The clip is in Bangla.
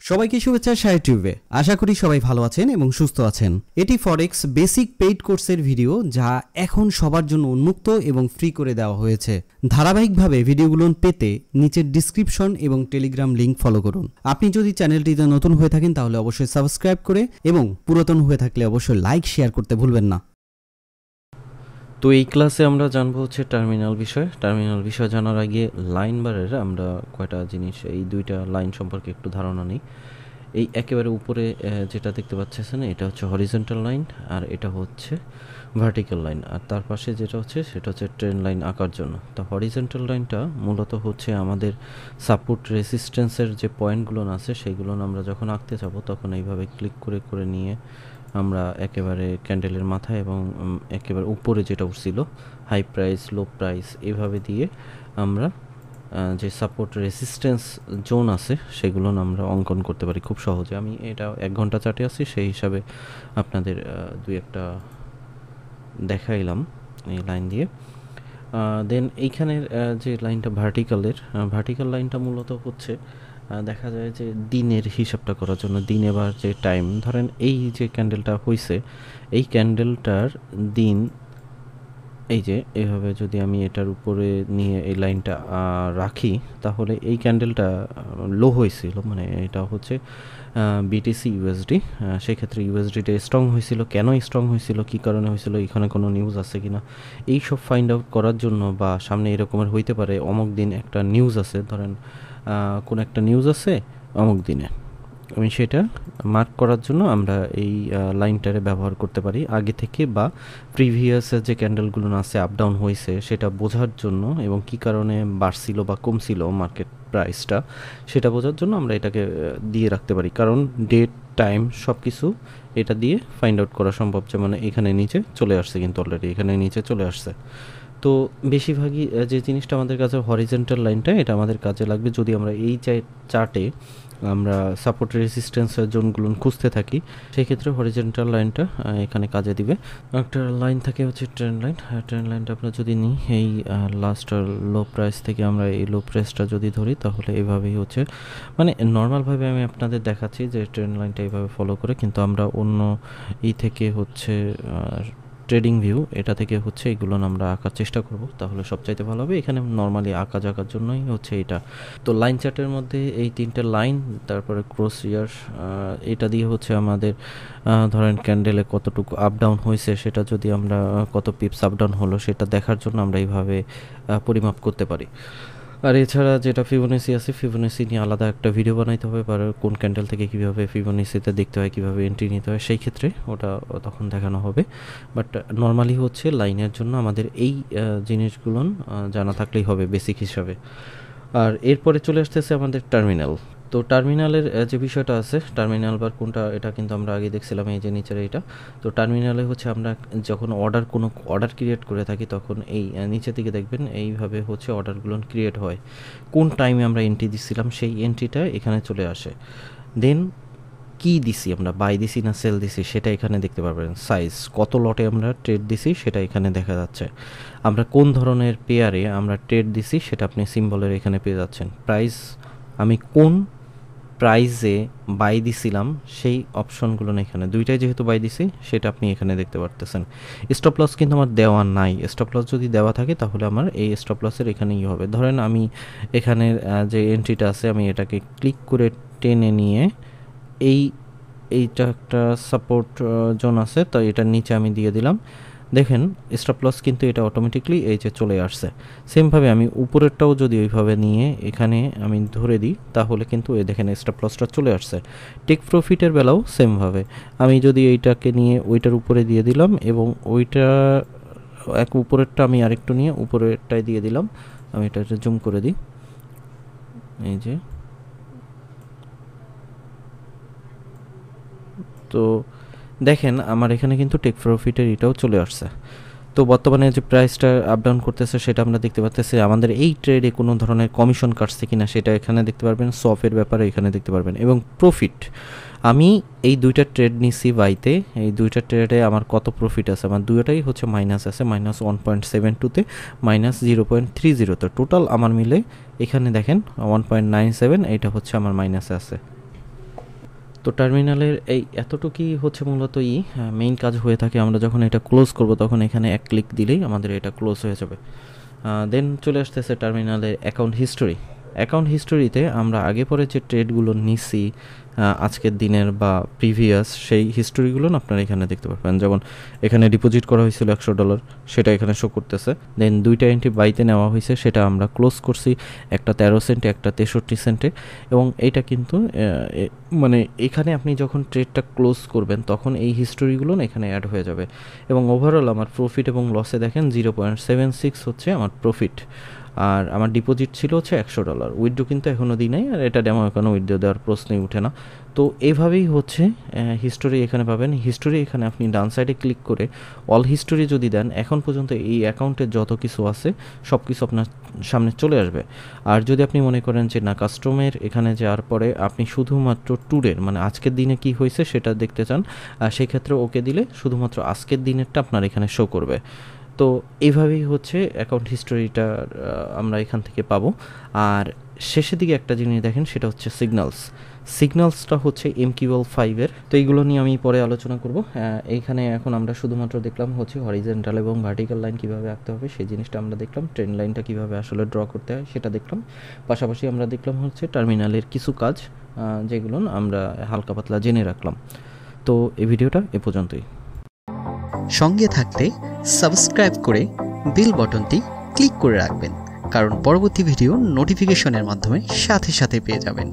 সবাইকে শুভেচ্ছা শায়ার টিউবে। আশা করি সবাই ভালো আছেন এবং সুস্থ আছেন। এটি ফরেক্স বেসিক পেইড কোর্সের ভিডিও, যা এখন সবার জন্য উন্মুক্ত এবং ফ্রি করে দেওয়া হয়েছে। ধারাবাহিকভাবে ভিডিওগুলো পেতে নিচের ডিসক্রিপশন এবং টেলিগ্রাম লিংক ফলো করুন। আপনি যদি চ্যানেলটিতে নতুন হয়ে থাকেন তাহলে অবশ্যই সাবস্ক্রাইব করে এবং পুরাতন হয়ে থাকলে অবশ্যই লাইক শেয়ার করতে ভুলবেন না। তো এই ক্লাসে আমরা জানবো হচ্ছে টার্মিনাল বিষয় জানার আগে লাইন বারের আমরা কয়টা জিনিস, এই দুইটা লাইন সম্পর্কে একটু ধারণা নিই। এই একেবারে উপরে যেটা দেখতে পাচ্ছেন এটা হচ্ছে হরিজন্টাল লাইন, আর এটা হচ্ছে ভার্টিক্যাল লাইন, আর তার পাশে যেটা হচ্ছে সেটা হচ্ছে ট্রেন লাইন আঁকার জন্য। তো হরিজন্টাল লাইনটা মূলত হচ্ছে আমাদের সাপোর্ট রেসিস্ট্যান্সের যে পয়েন্টগুলো আছে সেইগুলো আমরা যখন আঁকতে যাবো তখন এইভাবে ক্লিক করে করে নিয়ে আমরা একেবারে ক্যান্ডেলের মাথায় এবং একেবারে উপরে যেটা উঠছিল হাই প্রাইস লো প্রাইস এভাবে দিয়ে আমরা যে সাপোর্ট রেসিস্ট্যান্স জোন আছে সেগুলো আমরা অঙ্কন করতে পারি খুব সহজে। আমি এটা 1 ঘন্টা চাটে আছি, সেই হিসাবে আপনাদের দুই একটা দেখাইলাম এই লাইন দিয়ে। দেন এইখানের যে লাইনটা ভার্টিক্যাল লাইনটা মূলত হচ্ছে দেখা যায় যে দিনের হিসাবটা করার জন্য, দিনে বা যে টাইম, ধরেন এই যে ক্যান্ডেলটা হয়েছে এই ক্যান্ডেলটার দিন, এই যে এইভাবে যদি আমি এটার উপরে নিয়ে এই লাইনটা রাখি তাহলে এই ক্যান্ডেলটা লো হয়েছিল, মানে এটা হচ্ছে বিটিসি ইউএসডি। সেক্ষেত্রে ইউএসডিটা স্ট্রং হয়েছিল, কেন স্ট্রং হয়েছিল, কী কারণে হয়েছিল, এখানে কোনো নিউজ আছে কি না এই সব ফাইন্ড আউট করার জন্য, বা সামনে এরকমের হইতে পারে অমুক দিন একটা নিউজ আছে, ধরেন কোন একটা নিউজ আছে অমুক দিনে, আমি সেটা মার্ক করার জন্য আমরা এই লাইনটারে ব্যবহার করতে পারি আগে থেকে, বা প্রিভিয়াসের যে ক্যান্ডেলগুলো আছে আপ ডাউন হয়েছে সেটা বোঝার জন্য এবং কি কারণে বাড়ছিল বা কমছিল মার্কেট প্রাইসটা সেটা বোঝার জন্য আমরা এটাকে দিয়ে রাখতে পারি, কারণ ডেট টাইম সব কিছু এটা দিয়ে ফাইন্ড আউট করা সম্ভব। যেমন এখানে নিচে চলে আসছে, কিন্তু অলরেডি এখানে নিচে চলে আসছে। তো বেশিরভাগই যে জিনিসটা আমাদের কাছে হরিজন্টাল লাইনটা, এটা আমাদের কাজে লাগবে যদি আমরা এই চার্টে আমরা সাপোর্ট রেসিস্ট্যান্সের জোনগুলো খুঁজতে থাকি, সেক্ষেত্রে হরিজন্টাল লাইনটা এখানে কাজে দিবে। একটা লাইন থাকে হচ্ছে ট্রেন্ড লাইনটা আমরা যদি নিই এই লাস্ট লো প্রাইস থেকে আমরা এই লো প্রাইসটা যদি ধরি তাহলে এইভাবেই হচ্ছে, মানে নর্মালভাবে আমি আপনাদের দেখাচ্ছি যে ট্রেন্ড লাইনটা এইভাবে ফলো করে, কিন্তু আমরা অন্য থেকে হচ্ছে ট্রেডিং ভিউ এটা থেকে হচ্ছে এগুলো আমরা আঁকার চেষ্টা করব, তাহলে সবচাইতে ভালো হবে। এখানে নর্মালি আঁকার জন্যই হচ্ছে এটা। তো লাইন চার্টের মধ্যে এই 3টে লাইন, তারপরে ক্রস ইয়ার, এটা দিয়ে হচ্ছে আমাদের ধরেন ক্যান্ডেলে কতটুকু আপ ডাউন হয়েছে সেটা যদি আমরা কত পিপস আপ ডাউন হলো সেটা দেখার জন্য আমরা এইভাবে পরিমাপ করতে পারি। আর এছাড়া যেটা ফিবোনাচি আছে, ফিবোনাচি নিয়ে আলাদা একটা ভিডিও বানাইতে হবে, বা কোন ক্যান্ডেল থেকে কীভাবে ফিবোনাচিতে দেখতে হয়, কীভাবে এন্ট্রি নিতে হয়, সেই ক্ষেত্রে ওটা তখন দেখানো হবে। বাট নর্মালি হচ্ছে লাইনের জন্য আমাদের এই জিনিসগুলো জানা থাকলেই হবে বেসিক হিসাবে। আর এরপরে চলে আসতেছে আমাদের টার্মিনাল। তো টার্মিনালের যে বিষয়টা আছে, টার্মিনাল বার কোনটা এটা কিন্তু আমরা আগে দেখছিলাম, এই যে নিচের এইটা। তো টার্মিনালে হচ্ছে আমরা যখন কোনো অর্ডার ক্রিয়েট করে থাকি তখন এই নিচের দিকে দেখবেন এইভাবে হচ্ছে অর্ডারগুলো ক্রিয়েট হয়, কোন টাইমে আমরা এন্ট্রি দিচ্ছিলাম সেই এন্ট্রিটা এখানে চলে আসে। দেন কি দিছি আমরা, বাই দিছি না সেল দিছি সেটা এখানে দেখতে পারবেন, সাইজ কত লটে আমরা ট্রেড দিছি সেটা এখানে দেখা যাচ্ছে, আমরা কোন ধরনের পেয়ারে আমরা ট্রেড দিছি সেটা আপনি সিম্বলের এখানে পেয়ে যাচ্ছেন, প্রাইস আমি কোন প্রাইজে বাই দিছিলাম সেই অপশনগুলো এখানে দুইটাই যেহেতু বাই দিছি সেটা আপনি এখানে দেখতে পারতেছেন। স্টপ লস কিন্তু আমার দেওয়া নাই, স্টপ লস যদি দেওয়া থাকে তাহলে আমার এই স্টপ লসের এখানেই হবে। ধরেন আমি এখানের যে এন্ট্রিটা আছে আমি এটাকে ক্লিক করে টেনে নিয়ে এইটা একটা সাপোর্ট জোন আছে, তো এটার নিচে আমি দিয়ে দিলাম, দেখেন স্টপ লস কিন্তু এটা অটোমেটিকলি এই যে চলে আসছে। সেমভাবে আমি উপরেরটাও যদি ওইভাবে নিয়ে এখানে আমি ধরে দিই তাহলে কিন্তু এই দেখেন স্টপ লসটা চলে আসছে। টেক প্রফিটের বেলাও সেমভাবে আমি যদি এইটাকে নিয়ে ওইটার উপরে দিয়ে দিলাম এবং ওইটা এক উপরেরটা আমি আরেকটু নিয়ে উপরেরটাই দিয়ে দিলাম, আমি এটা জুম করে দিই, এই যে। তো দেখেন আমার এখানে কিন্তু টেক প্রফিটের এটাও চলে আসছে। তো বর্তমানে যে প্রাইসটা আপ ডাউন করতেছে সেটা আমরা দেখতে পাচ্ছি, আমাদের এই ট্রেডে কোনো ধরনের কমিশন কাটছে কিনা সেটা এখানে দেখতে পারবেন, সফের ব্যাপারে এখানে দেখতে পারবেন, এবং প্রফিট আমি এই দুইটা ট্রেড নিছি বাইতে, এই দুইটা ট্রেডে আমার কত প্রফিট আছে, আমার দুইটাই হচ্ছে মাইনাস আছে, -1.72তে -0.30, তো টোটাল আমার মিলে এখানে দেখেন 1.97, এইটা হচ্ছে আমার মাইনাসে আছে। তো টার্মিনালের এই এতটুকুই হচ্ছে মূলত মেইন কাজ হয়ে থাকে। আমরা যখন এটা ক্লোজ করব তখন এখানে এক ক্লিক দিলেই আমাদের এটা ক্লোজ হয়ে যাবে। দেন চলে আসতেছে টার্মিনালের অ্যাকাউন্ট হিস্টোরি। অ্যাকাউন্ট হিস্টোরিতে আমরা আগে পরে যে ট্রেডগুলো নিছি আজকের দিনের বা প্রিভিয়াস, সেই হিস্টোরিগুলো আপনারা এখানে দেখতে পারবেন। যেমন এখানে ডিপোজিট করা হয়েছিল $100, সেটা এখানে শো করতেছে। দেন 2টা এন্ট্রি বাইতে নেওয়া হয়েছে, সেটা আমরা ক্লোজ করছি, একটা 13 সেন্টে, একটা 63 সেন্টে। এবং এইটা কিন্তু মানে এখানে আপনি যখন ট্রেডটা ক্লোজ করবেন তখন এই হিস্টোরিগুলো এখানে অ্যাড হয়ে যাবে। এবং ওভারঅল আমার প্রফিট এবং লসে দেখেন 0.76 হচ্ছে আমার প্রফিট, আর আমার ডিপোজিট ছিল হচ্ছে $100। উইথড্রো কিন্তু এখনও দিই নাই, আর এটা ডেমো এখনও উইথড্রো দেওয়ার প্রশ্নই উঠে না। তো এইভাবেই হচ্ছে হিস্টোরি এখানে পাবেন। হিস্টোরি এখানে আপনি ডান সাইডে ক্লিক করে অল হিস্টোরি যদি দেন, এখন পর্যন্ত এই অ্যাকাউন্টে যত কিছু আছে সব কিছু আপনার সামনে চলে আসবে। আর যদি আপনি মনে করেন যে না, কাস্টমের এখানে যাওয়ার পরে আপনি শুধুমাত্র ট্যুরের মানে আজকের দিনে কি হয়েছে সেটা দেখতে চান, সেই ক্ষেত্রে ওকে দিলে শুধুমাত্র আজকের দিনেরটা আপনার এখানে শো করবে। তো এইভাবেই হচ্ছে অ্যাকাউন্ট হিস্টোরিটা আমরা এখান থেকে পাবো। আর শেষের দিকে একটা জিনিস দেখেন, সেটা হচ্ছে সিগন্যালসটা হচ্ছে MQL5-এর। তো এইগুলো নিয়ে আমি পরে আলোচনা করব। এইখানে এখন আমরা শুধুমাত্র দেখলাম হচ্ছে হরিজন্টাল এবং ভার্টিক্যাল লাইন কীভাবে আঁকতে হবে সেই জিনিসটা আমরা দেখলাম, ট্রেন্ড লাইনটা কীভাবে আসলে ড্র করতে হয় সেটা দেখলাম। পাশাপাশি আমরা দেখলাম হচ্ছে টার্মিনালের কিছু কাজ, যেগুলো আমরা হালকা পাতলা জেনে রাখলাম। তো এই ভিডিওটা এ পর্যন্তই। সঙ্গে থাকতে সাবস্ক্রাইব করে বেল বাটনটি ক্লিক করে রাখবেন, কারণ পরবর্তী ভিডিও নোটিফিকেশনের মাধ্যমে সাথে সাথে পেয়ে যাবেন।